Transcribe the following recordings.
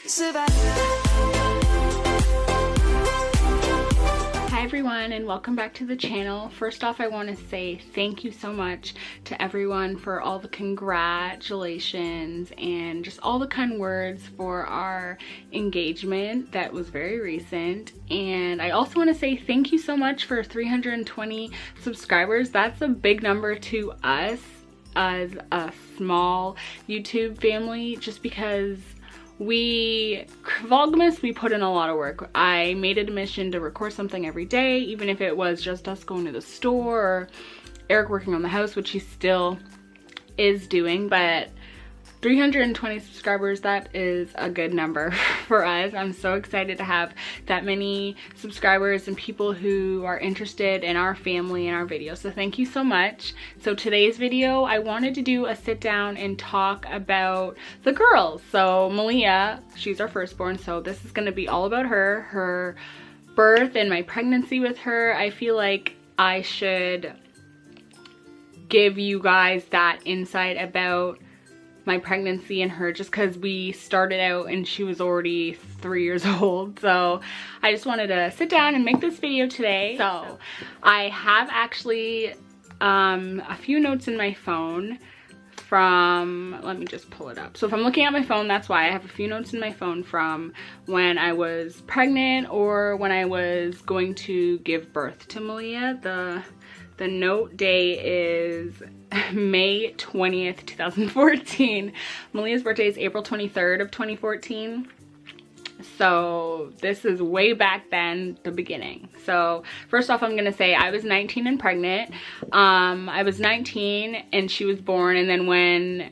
Hi everyone, and welcome back to the channel. First off, I want to say thank you so much to everyone for all the congratulations and just all the kind words for our engagement that was very recent. And I also want to say thank you so much for 320 subscribers. That's a big number to us as a small YouTube family, just because Vlogmas, we put in a lot of work. I made it a mission to record something every day, even if it was just us going to the store or Eric working on the house, which he still is doing. But 320 subscribers, that is a good number for us. I'm so excited to have that many subscribers and people who are interested in our family and our videos. So thank you so much. So today's video, I wanted to do a sit down and talk about the girls. So Maleiyah, she's our firstborn, so this is going to be all about her birth and my pregnancy with her. I feel like I should give you guys that insight about my pregnancy and her, just because we started out and she was already 3 years old. So I just wanted to sit down and make this video today. So I have actually a few notes in my phone from, let me just pull it up. So if I'm looking at my phone, that's why I have a few notes in my phone from when I was pregnant or when I was going to give birth to Maleiyah. The note day is May 20th, 2014. Maleiyah's birthday is April 23rd of 2014. So this is way back then, the beginning. So first off, I'm gonna say I was 19 and pregnant. I was 19 and she was born, and then when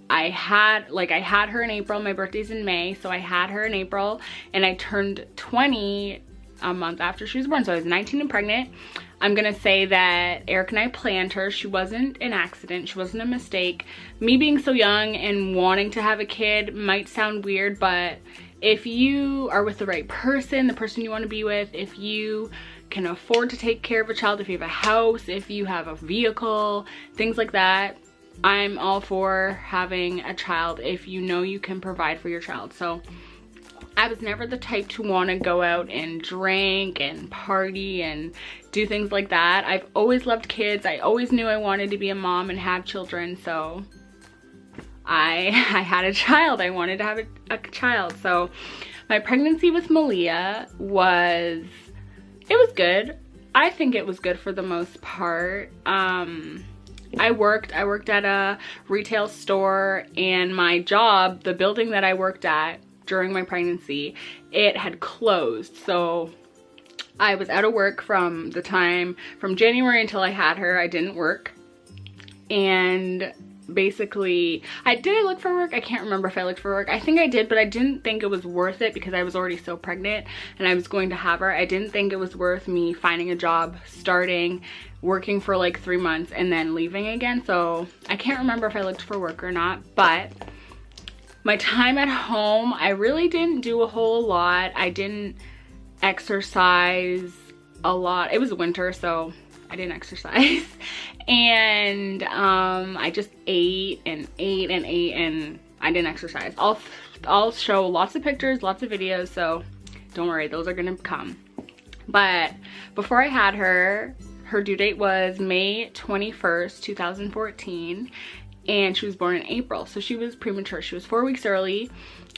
I had her in April, my birthday's in May, so I had her in April, and I turned 20 a month after she was born. So I was 19 and pregnant. I'm gonna say that Eric and I planned her. She wasn't an accident, she wasn't a mistake. Me being so young and wanting to have a kid might sound weird, but if you are with the right person, the person you want to be with, if you can afford to take care of a child, if you have a house, if you have a vehicle, things like that, I'm all for having a child if you know you can provide for your child. So I was never the type to want to go out and drink and party and do things like that. I've always loved kids. I always knew I wanted to be a mom and have children, so I had a child. I wanted to have a child. So my pregnancy with Maleiyah was good. I think it was good for the most part. I worked at a retail store, and my job, the building that I worked at during my pregnancy, it had closed. So I was out of work from January until I had her. I didn't work. And basically, did I look for work? I can't remember if I looked for work. I think I did, but I didn't think it was worth it because I was already so pregnant and I was going to have her. I didn't think it was worth me finding a job, starting, working for like 3 months and then leaving again. So I can't remember if I looked for work or not, but my time at home, I really didn't do a whole lot. I didn't exercise a lot. It was winter, so I didn't exercise. And I just ate and ate and ate, and I didn't exercise. I'll show lots of pictures, lots of videos, so don't worry, those are gonna come. But before I had her, her due date was May 21st, 2014. And she was born in April, so she was premature. She was 4 weeks early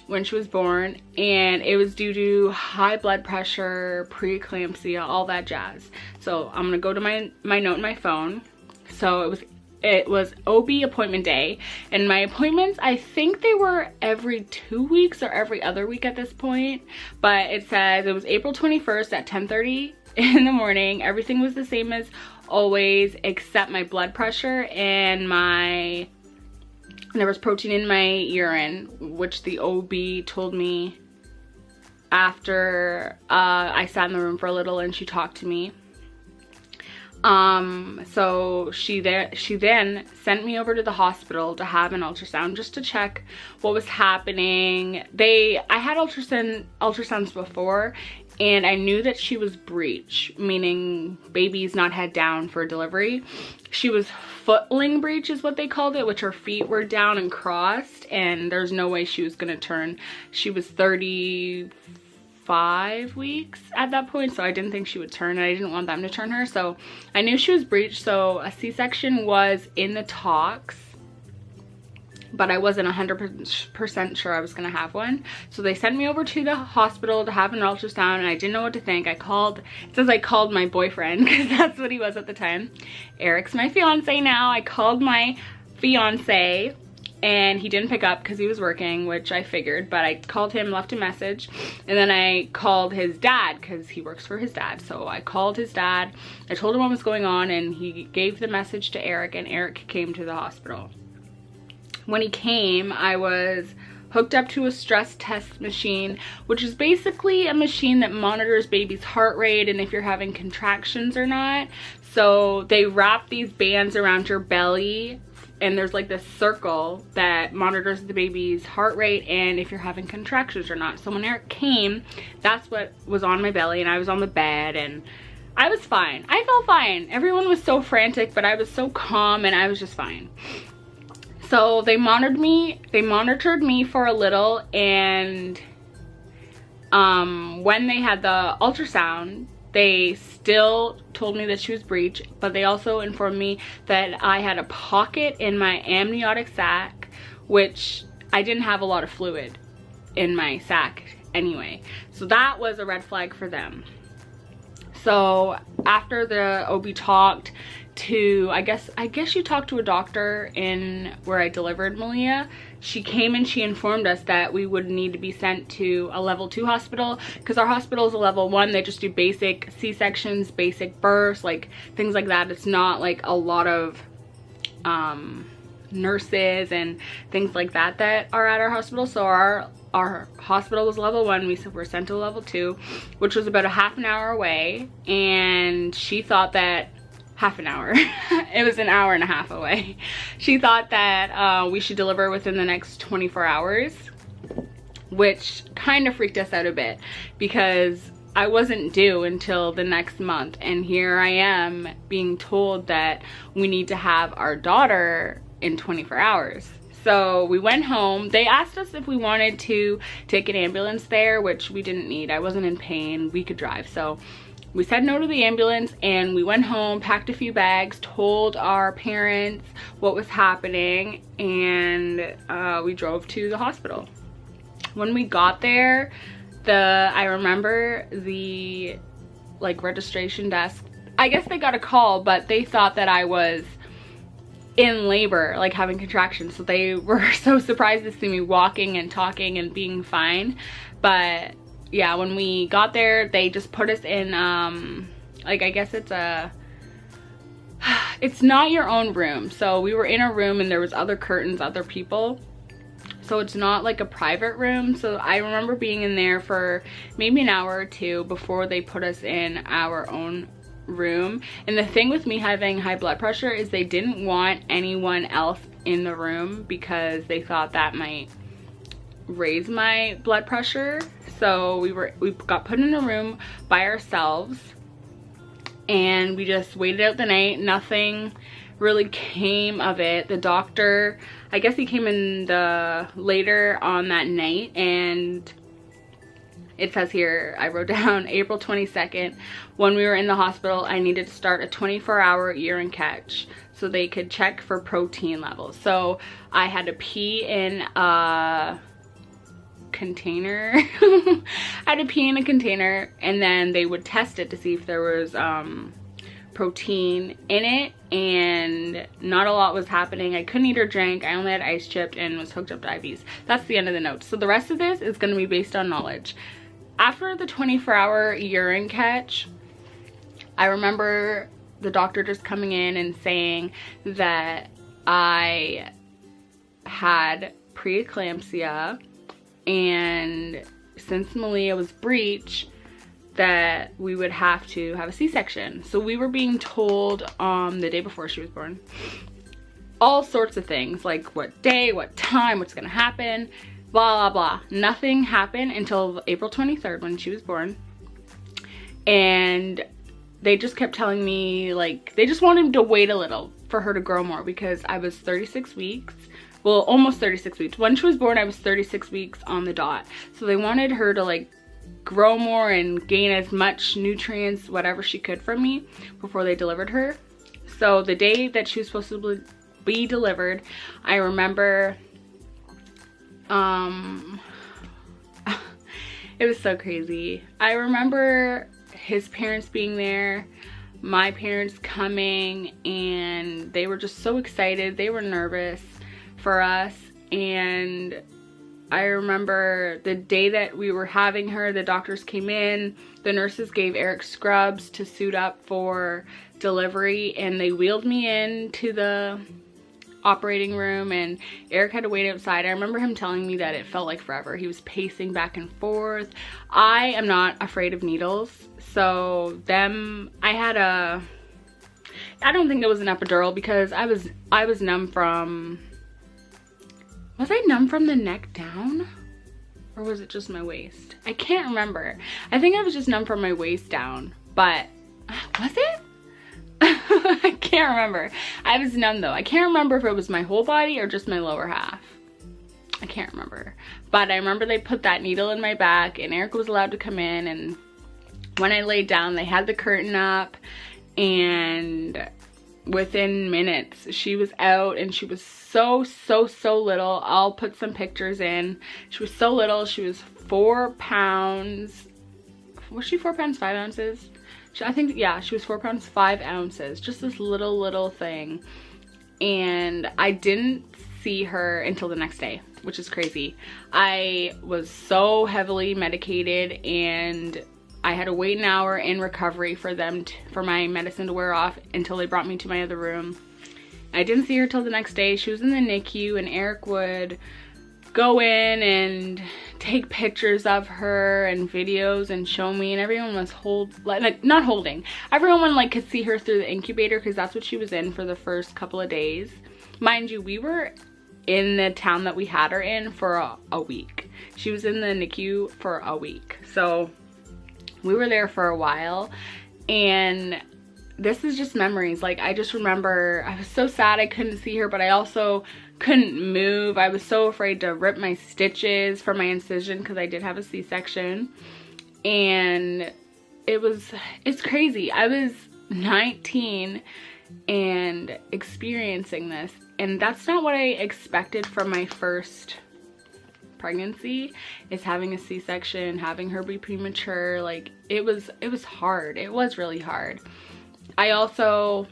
when she was born, and it was due to high blood pressure, preeclampsia, all that jazz. So I'm gonna go to my note in my phone. So it was OB appointment day, and my appointments, I think they were every 2 weeks or every other week at this point, but it says it was April 21st at 10:30 in the morning. Everything was the same as always except my blood pressure and there was protein in my urine, which the OB told me after I sat in the room for a little and she talked to me. So she then sent me over to the hospital to have an ultrasound just to check what was happening. I had ultrasounds before, and I knew that she was breech, meaning baby's not head down for delivery. She was footling breech is what they called it, which her feet were down and crossed, and there's no way she was gonna turn. She was 35 weeks at that point, so I didn't think she would turn, and I didn't want them to turn her, so I knew she was breech. So a C-section was in the talks, but I wasn't 100% sure I was gonna have one. So they sent me over to the hospital to have an ultrasound, and I didn't know what to think. It says I called my boyfriend, because that's what he was at the time. Eric's my fiance now. I called my fiance, and he didn't pick up because he was working, which I figured, but I called him, left a message, and then I called his dad because he works for his dad. So I called his dad, I told him what was going on, and he gave the message to Eric, and Eric came to the hospital. When he came, I was hooked up to a stress test machine, which is basically a machine that monitors baby's heart rate and if you're having contractions or not. So they wrap these bands around your belly, and there's like this circle that monitors the baby's heart rate and if you're having contractions or not. So when Eric came, that's what was on my belly, and I was on the bed, and I was fine. I felt fine. Everyone was so frantic, but I was so calm, and I was just fine. So they monitored me for a little, and when they had the ultrasound, they still told me that she was breech, but they also informed me that I had a pocket in my amniotic sac, which I didn't have a lot of fluid in my sac anyway. So that was a red flag for them. So after the OB talked to, I guess she talked to a doctor in where I delivered Maleiyah. She came and she informed us that we would need to be sent to a level 2 hospital, because our hospital is a level 1. They just do basic C-sections, basic births, like things like that. It's not like a lot of nurses and things like that that are at our hospital. So our hospital was level 1. We were sent to level 2, which was about a half an hour away, and she thought that half an hour. It was an hour and a half away. She thought that we should deliver within the next 24 hours, which kind of freaked us out a bit because I wasn't due until the next month, and here I am being told that we need to have our daughter in 24 hours. So we went home. They asked us if we wanted to take an ambulance there, which we didn't need. I wasn't in pain. We could drive. So we said no to the ambulance, and we went home, packed a few bags, told our parents what was happening, and we drove to the hospital. When we got there, I remember the registration desk, I guess they got a call, but they thought that I was in labor, like having contractions. So they were so surprised to see me walking and talking and being fine. But yeah, when we got there, they just put us in, I guess it's not your own room. So we were in a room, and there was other curtains, other people. So it's not like a private room. So I remember being in there for maybe an hour or two before they put us in our own room. And the thing with me having high blood pressure is they didn't want anyone else in the room because they thought that might raise my blood pressure. So we got put in a room by ourselves, and we just waited out the night. Nothing really came of it. The doctor, I guess he came in later on that night, and it says here, I wrote down April 22nd, when we were in the hospital, I needed to start a 24-hour urine catch so they could check for protein levels. So I had to pee in a container. I had to pee in a container, and then they would test it to see if there was protein in it, and not a lot was happening. I couldn't eat or drink. I only had ice chipped and was hooked up to IVs. That's the end of the notes. So the rest of this is going to be based on knowledge. After the 24-hour urine catch, I remember the doctor just coming in and saying that I had preeclampsia, and since Maleiyah was breech, that we would have to have a C-section. So we were being told the day before she was born all sorts of things, like what day, what time, what's gonna happen, blah blah blah. Nothing happened until April 23rd when she was born. and they just kept telling me, like, they just wanted to wait a little for her to grow more, because I was 36 weeks. Well, almost 36 weeks. When she was born, I was 36 weeks on the dot. So they wanted her to, like, grow more and gain as much nutrients, whatever she could from me before they delivered her. So the day that she was supposed to be delivered, I remember, it was so crazy. I remember his parents being there, my parents coming, and they were just so excited. They were nervous for us. And I remember the day that we were having her, the doctors came in, the nurses gave Eric scrubs to suit up for delivery, and they wheeled me into the operating room, and Eric had to wait outside. I remember him telling me that it felt like forever. He was pacing back and forth. I am not afraid of needles, so I don't think it was an epidural, because I was numb from, was I numb from the neck down? Or was it just my waist? I can't remember. I think I was just numb from my waist down, but was it? I can't remember. I was numb though. I can't remember if it was my whole body or just my lower half. I can't remember. But I remember they put that needle in my back, and Eric was allowed to come in, and when I laid down, they had the curtain up, and within minutes she was out, and she was so little. I'll put some pictures in. She was so little. She was 4 pounds. Was she 4 pounds 5 ounces? I think, yeah, she was 4 pounds 5 ounces. Just this little thing. And I didn't see her until the next day, which is crazy. I was so heavily medicated, and I had to wait an hour in recovery for my medicine to wear off until they brought me to my other room. I didn't see her till the next day. She was in the NICU, and Eric would go in and take pictures of her and videos and show me, and everyone was not holding. Everyone like could see her through the incubator, because that's what she was in for the first couple of days. Mind you, we were in the town that we had her in for a week. She was in the NICU for a week. So we were there for a while, and this is just memories. Like, I just remember I was so sad I couldn't see her, but I also couldn't move. I was so afraid to rip my stitches for my incision, because I did have a C-section. And it's crazy. I was 19 and experiencing this, and that's not what I expected from my first pregnancy, is having a C-section, having her be premature. Like, it was hard. It was really hard. I also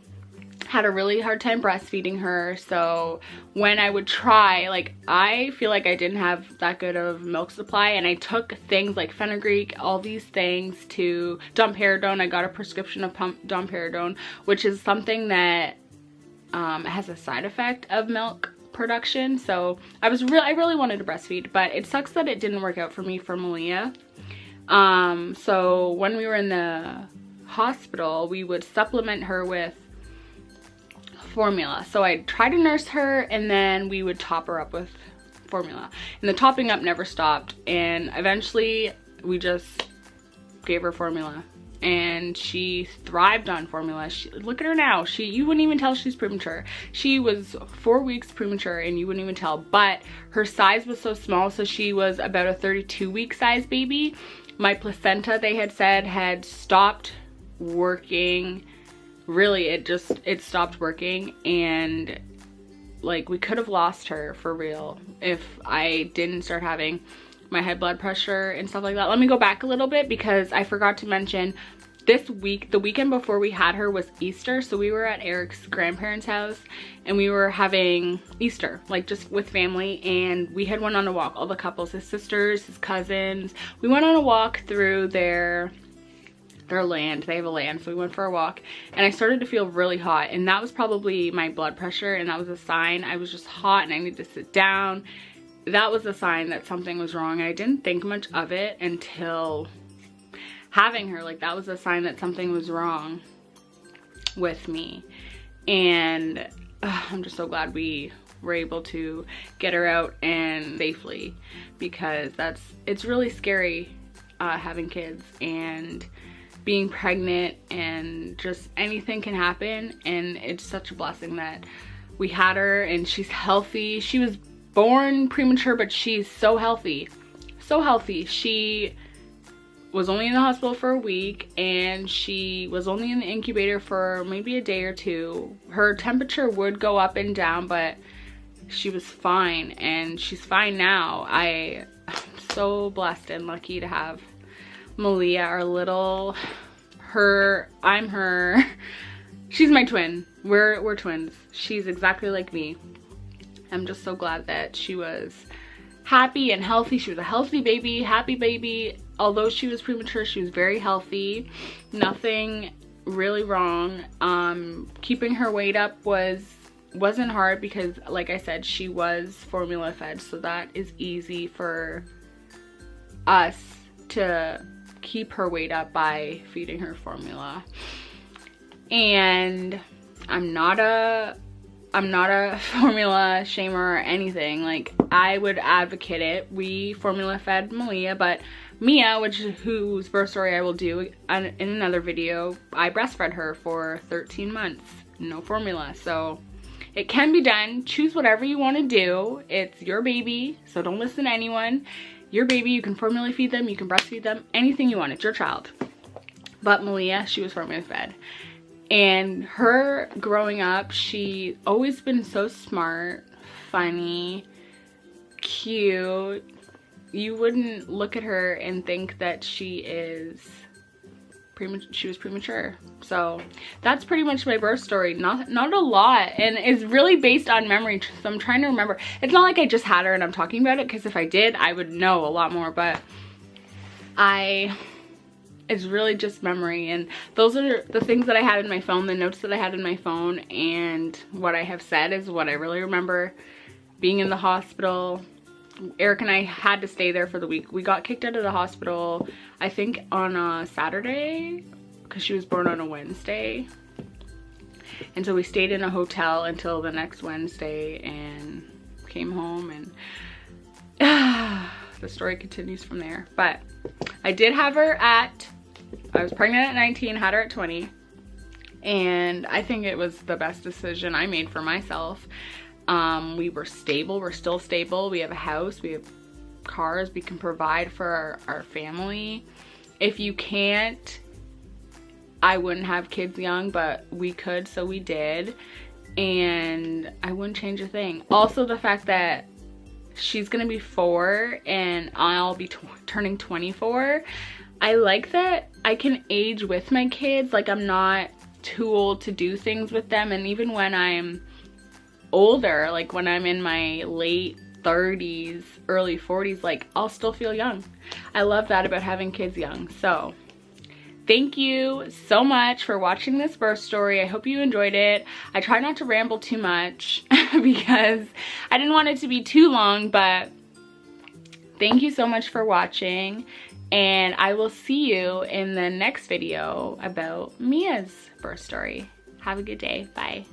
had a really hard time breastfeeding her, so when I would try, like, I feel like I didn't have that good of milk supply, and I took things like fenugreek, all these things, to domperidone. I got a prescription of domperidone, which is something that has a side effect of milk production. So I really wanted to breastfeed, but it sucks that it didn't work out for me for Maleiyah. So when we were in the hospital, we would supplement her with formula. So I'd try to nurse her, and then we would top her up with formula, and the topping up never stopped, and eventually we just gave her formula, and she thrived on formula. Look at her now. You wouldn't even tell she's premature. She was 4 weeks premature, and you wouldn't even tell, but her size was so small, so she was about a 32-week size baby. My placenta, they had said, had stopped working. Really, it stopped working, and like, we could have lost her for real if I didn't start having my high blood pressure and stuff like that. Let me go back a little bit, because I forgot to mention, this week, the weekend before we had her, was Easter. So we were at Eric's grandparents' house, and we were having Easter, like, just with family, and we had went on a walk, all the couples, his sisters, his cousins. We went on a walk through their land. They have a land, so we went for a walk, and I started to feel really hot, and that was probably my blood pressure, and that was a sign. I was just hot, and I needed to sit down. That was a sign that something was wrong. I didn't think much of it until having her. Like, that was a sign that something was wrong with me, and I'm just so glad we were able to get her out and safely, because it's really scary having kids, and being pregnant, and just anything can happen, and it's such a blessing that we had her and she's healthy. She was born premature, but she's so healthy. So healthy. She was only in the hospital for a week, and she was only in the incubator for maybe a day or two. Her temperature would go up and down, but she was fine, and she's fine now. I'm so blessed and lucky to have Maleiyah, our little, I'm her, she's my twin. We're twins. She's exactly like me. I'm just so glad that she was happy and healthy. She was a healthy baby, happy baby. Although she was premature, she was very healthy. Nothing really wrong. Keeping her weight up wasn't hard because, like I said, she was formula fed, so that is easy for us to keep her weight up by feeding her formula. And I'm not a formula shamer or anything. Like, I would advocate it. We formula fed Maleiyah, but Mia, whose birth story I will do in another video, I breastfed her for 13 months, no formula. So it can be done. Choose whatever you want to do. It's your baby, so don't listen to anyone. Your baby, you can formula feed them, you can breastfeed them, anything you want. It's your child. But Maleiyah, she was formula fed. And her growing up, she's always been so smart, funny, cute. You wouldn't look at her and think that she was premature. So that's pretty much my birth story. Not a lot, and it's really based on memory, so I'm trying to remember. It's not like I just had her and I'm talking about it, because if I did, I would know a lot more, but it's really just memory. And those are the things that I had in my phone, the notes that I had in my phone, and what I have said is what I really remember. Being in the hospital, Eric and I had to stay there for the week. We got kicked out of the hospital, I think on a Saturday, because she was born on a Wednesday. And so we stayed in a hotel until the next Wednesday and came home, and the story continues from there. But I did have her I was pregnant at 19, had her at 20. And I think it was the best decision I made for myself. We were stable, we're still stable. We have a house, we have cars, we can provide for our family. If you can't, I wouldn't have kids young, but we could, so we did. And I wouldn't change a thing. Also, the fact that she's gonna be 4 and I'll be turning 24. I like that I can age with my kids. Like, I'm not too old to do things with them, and even when I'm older, like when I'm in my late 30s, early 40s, like, I'll still feel young. I love that about having kids young. So thank you so much for watching this birth story. I hope you enjoyed it. I try not to ramble too much because I didn't want it to be too long, but thank you so much for watching, and I will see you in the next video about Mia's birth story. Have a good day. Bye.